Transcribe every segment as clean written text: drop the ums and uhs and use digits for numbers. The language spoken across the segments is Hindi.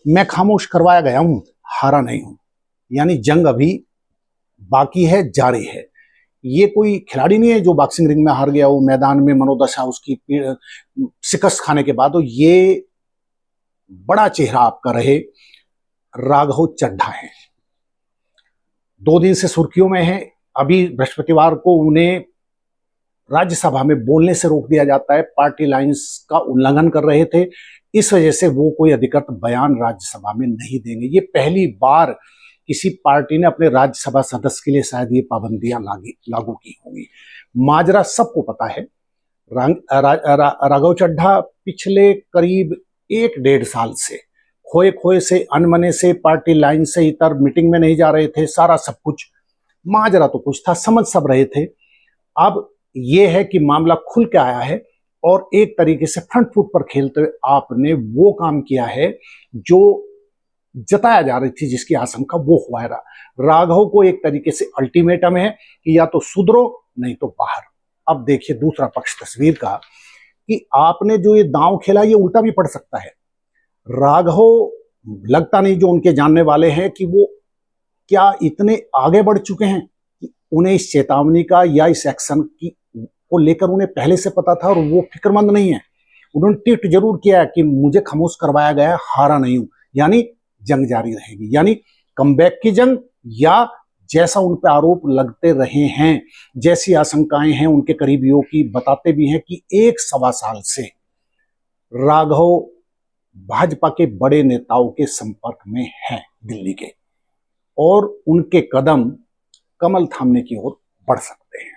मैं खामोश करवाया गया हूं, हारा नहीं हूं। यानी जंग अभी बाकी है, जारी है। ये कोई खिलाड़ी नहीं है जो बॉक्सिंग रिंग में हार गया हो, मैदान में मनोदशा उसकी शिकस्त खाने के बाद हो। ये बड़ा चेहरा आपका रहे राघव चड्ढा है, 2 दिन से सुर्खियों में है। अभी बृहस्पतिवार को उन्हें राज्यसभा में बोलने से रोक दिया जाता है, पार्टी लाइंस का उल्लंघन कर रहे थे। इस वजह से वो कोई अधिकृत बयान राज्यसभा में नहीं देंगे। ये पहली बार किसी पार्टी ने अपने राज्यसभा सदस्य के लिए शायद ये पाबंदियां लागू की होंगी। माजरा सबको पता है। राघव चड्ढा पिछले करीब 1-1.5 साल से खोए खोए से, अनमने से, पार्टी लाइन से इतर मीटिंग में नहीं जा रहे थे। सारा सब कुछ माजरा तो कुछ था, समझ सब रहे थे। अब यह है कि मामला खुल के आया है और एक तरीके से फ्रंट फुट पर खेलते हुए आपने वो काम किया है जो जताया जा रही थी, जिसकी आशंका वो हुआ है। राघव को एक तरीके से अल्टीमेटम है कि या तो सुधरो नहीं तो बाहर। अब देखिए दूसरा पक्ष तस्वीर का कि आपने जो ये दांव खेला ये उल्टा भी पड़ सकता है। राघव लगता नहीं, जो उनके जानने वाले हैं, कि वो क्या इतने आगे बढ़ चुके हैं कि उन्हें इस चेतावनी का या इस एक्शन की को लेकर उन्हें पहले से पता था और वो फिक्रमंद नहीं है। उन्होंने ट्वीट जरूर किया कि मुझे खामोश करवाया गया, हारा नहीं हूं। यानी जंग जारी रहेगी, यानी कमबैक की जंग, या जैसा उन पर आरोप लगते रहे हैं, जैसी आशंकाएं हैं उनके करीबियों की, बताते भी हैं कि 1-1.25 साल से राघव भाजपा के बड़े नेताओं के संपर्क में हैं दिल्ली के, और उनके कदम कमल थामने की ओर बढ़ सकते हैं।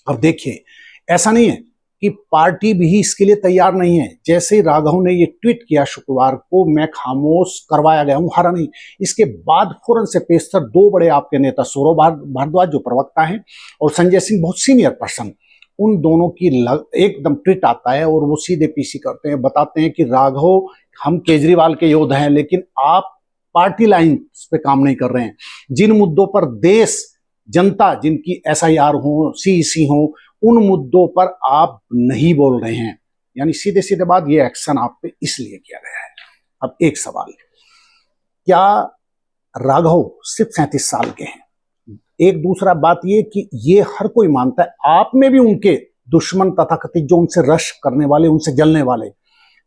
अब देखिए, ऐसा नहीं है कि पार्टी भी इसके लिए तैयार नहीं है। जैसे राघव ने ये ट्वीट किया शुक्रवार को, मैं खामोश करवाया गया हूं, हारा नहीं, इसके बाद फौरन से पेशतर 2 बड़े आपके नेता, सौरभ भारद्वाज जो प्रवक्ता हैं और संजय सिंह बहुत सीनियर पर्सन, उन दोनों की एकदम ट्वीट आता है और वो सीधे पीसी करते हैं, बताते हैं कि राघव, हम केजरीवाल के योद्धा हैं लेकिन आप पार्टी लाइन पे काम नहीं कर रहे हैं। जिन मुद्दों पर देश जनता, जिनकी SIR हो, CEC हो, उन मुद्दों पर आप नहीं बोल रहे हैं। यानी सीधे सीधे बात, ये एक्शन आप पे इसलिए किया गया है। अब एक सवाल, क्या राघव सिर्फ 37 साल के हैं? एक दूसरा बात ये कि ये हर कोई मानता है, आप में भी उनके दुश्मन तथाकथित जो उनसे रश करने वाले, उनसे जलने वाले,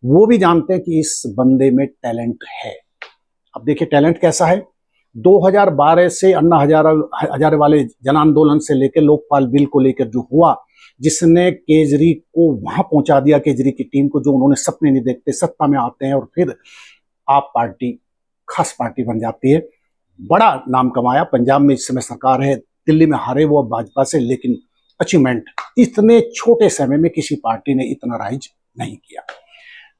वो भी जानते हैं कि इस बंदे में टैलेंट है। अब देखिए टैलेंट कैसा है। 2012 से अन्ना हजारे वाले जन आंदोलन से लेकर लोकपाल बिल को लेकर जो हुआ, जिसने केजरी को वहां पहुंचा दिया, केजरी की टीम को, जो उन्होंने सपने नहीं देखते, सत्ता में आते हैं और फिर आप पार्टी खास पार्टी बन जाती है। बड़ा नाम कमाया। पंजाब में इस समय सरकार है, दिल्ली में हारे वो भाजपा से, लेकिन अचीवमेंट, इतने छोटे समय में किसी पार्टी ने इतना राइज नहीं किया।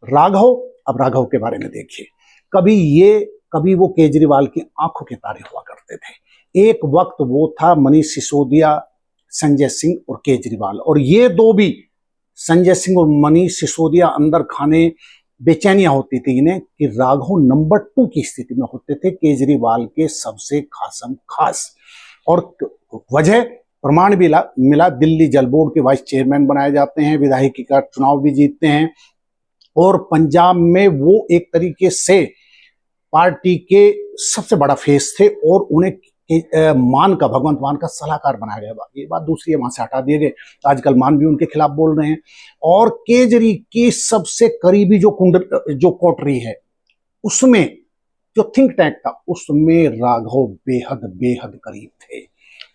राघव, अब राघव के बारे में देखिए, कभी वो केजरीवाल की आंखों के तारे हुआ करते थे। एक वक्त वो था मनीष सिसोदिया, संजय सिंह और केजरीवाल, और ये दो भी, संजय सिंह और मनीष सिसोदिया, अंदर खाने बेचैनियां होती थी इन्हें कि राघव नंबर 2 की स्थिति में होते थे, केजरीवाल के सबसे खासम खास। और वजह, प्रमाण भी मिला। दिल्ली जल बोर्ड के वाइस चेयरमैन बनाए जाते हैं, विधायकी का चुनाव भी जीतते हैं, और पंजाब में वो एक तरीके से पार्टी के सबसे बड़ा फेस थे, और उन्हें भगवंत मान का सलाहकार बनाया गया। ये बात दूसरी है, वहां से हटा दिए गए। आजकल मान भी उनके खिलाफ बोल रहे हैं। और केजरी की सबसे करीबी जो कोटरी है, उसमें जो थिंक टैंक था, उसमें राघव बेहद बेहद करीब थे।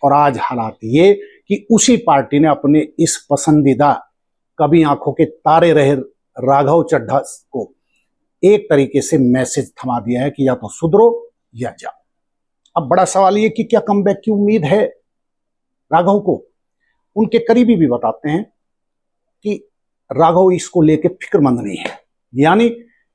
और आज हालात ये कि उसी पार्टी ने अपने इस पसंदीदा, कभी आंखों के तारे रहे राघव चड्ढा को एक तरीके से मैसेज थमा दिया है कि या तो सुधरो या जाओ। अब बड़ा सवाल ये कि क्या कमबैक की उम्मीद है राघव को? उनके करीबी भी बताते हैं कि राघव इसको लेके फिक्रमंद नहीं है। यानी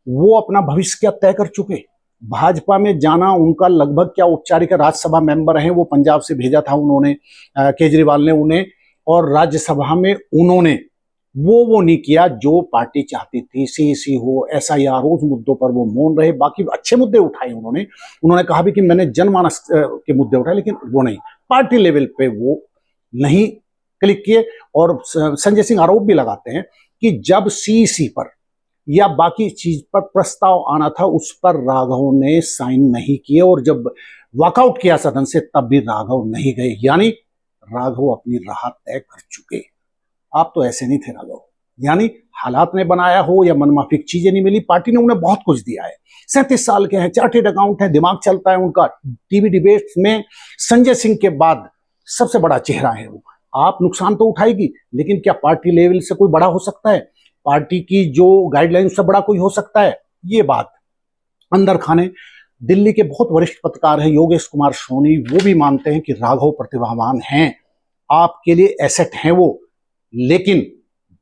वो अपना भविष्य क्या तय कर चुके। भाजपा में जाना उनका लगभग क्या औपचारिक राज्यसभा मेंबर हैं, वो पंजाब से भेजा था उन्होंने, केजरीवाल ने उन्हें, और राज्यसभा में उन्होंने वो नहीं किया जो पार्टी चाहती थी। CEC हो, SIR हो, उस मुद्दों पर वो मौन रहे। बाकी अच्छे मुद्दे उठाए उन्होंने कहा भी कि मैंने जनमानस के मुद्दे उठाए, लेकिन वो नहीं, पार्टी लेवल पे वो नहीं क्लिक किए। और संजय सिंह आरोप भी लगाते हैं कि जब CEC पर या बाकी चीज पर प्रस्ताव आना था, उस पर राघव ने साइन नहीं किए, और जब वॉकआउट किया सदन से तब भी राघव नहीं गए, यानी राघव अपनी राह तय कर चुके। आप तो ऐसे नहीं थे राघव, यानी हालात ने बनाया हो या मनमाफिक चीजें नहीं मिली, पार्टी ने उन्हें बहुत कुछ दिया है। 37 साल के हैं, चार्टेड अकाउंट है, दिमाग चलता है उनका, टीवी डिबेट्स में संजय सिंह के बाद सबसे बड़ा चेहरा है वो। आप नुकसान तो उठाएगी, लेकिन क्या पार्टी लेवल से कोई बड़ा हो सकता है? पार्टी की जो गाइडलाइन से बड़ा कोई हो सकता है? ये बात अंदर खाने दिल्ली के बहुत वरिष्ठ पत्रकार हैं योगेश कुमार सोनी, वो भी मानते हैं कि राघव प्रतिभावान हैं, आपके लिए एसेट हैं वो, लेकिन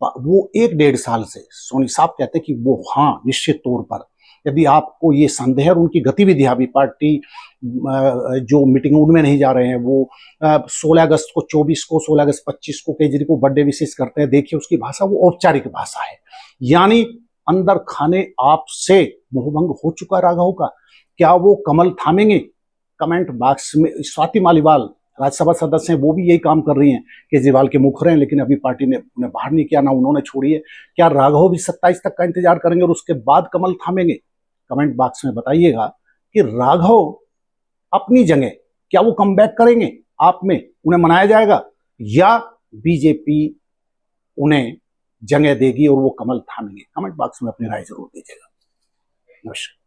वो 1-1.5 साल से सोनी साहब कहते हैं कि वो हाँ निश्चित तौर पर, यदि आपको ये संदेह है, और उनकी गतिविधियां भी पार्टी जो मीटिंग उनमें नहीं जा रहे हैं, वो 16 अगस्त को, 24 को, 16 अगस्त 25 को केजरी को बर्थडे विशेष करते हैं, देखिए उसकी भाषा वो औपचारिक भाषा है, यानी अंदर खाने आपसे मोहभंग हो चुका राघव का। क्या वो कमल थामेंगे? कमेंट बॉक्स में स्वाति मालीवाल राज्यसभा सदस्य हैं, वो भी यही काम कर रही हैं, केजरीवाल के मुखर हैं, लेकिन अभी पार्टी ने उन्हें बाहर नहीं किया, ना उन्होंने छोड़ी है। क्या राघव भी 27 तक का इंतजार करेंगे और उसके बाद कमल थामेंगे? कमेंट बॉक्स में बताइएगा कि राघव अपनी जगह क्या वो कम बैक करेंगे, आप में उन्हें मनाया जाएगा, या बीजेपी उन्हें जगह देगी और वो कमल थामेंगे? कमेंट बॉक्स में अपनी राय जरूर दीजिएगा। नमस्कार।